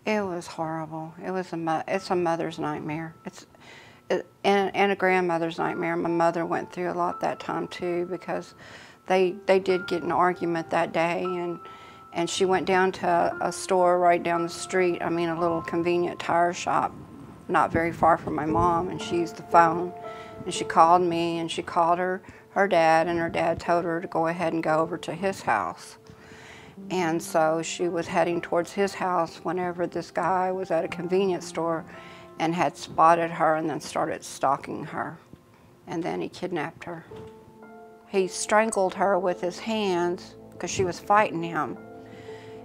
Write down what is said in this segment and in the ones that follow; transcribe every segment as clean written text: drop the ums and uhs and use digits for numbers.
It was horrible. It's a mother's nightmare. And a grandmother's nightmare. My mother went through a lot that time too, because they did get in an argument that day, and she went down to a store right down the street, a little convenient tire shop, not very far from my mom, and she used the phone, and she called me, and she called her dad, and her dad told her to go ahead and go over to his house. And so she was heading towards his house whenever this guy was at a convenience store and had spotted her and then started stalking her. And then he kidnapped her. He strangled her with his hands because she was fighting him.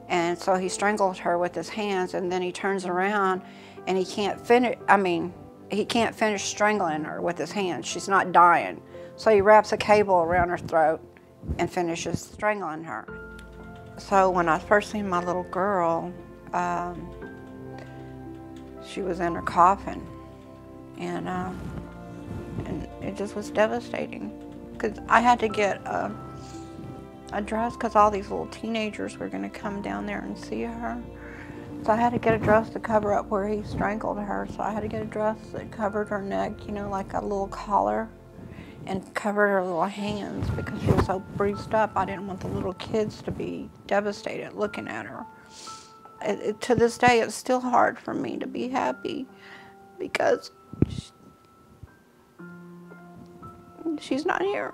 And so he strangled her with his hands, and then he turns around and he can't finish, he can't finish strangling her with his hands. She's not dying. So he wraps a cable around her throat and finishes strangling her. So when I first seen my little girl, she was in her coffin, and it just was devastating, because I had to get a dress, because all these little teenagers were going to come down there and see her. So I had to get a dress to cover up where he strangled her. So I had to get a dress that covered her neck, like a little collar, and covered her little hands, because she was so bruised up. I didn't want the little kids to be devastated looking at her. To this day, it's still hard for me to be happy, because she's not here.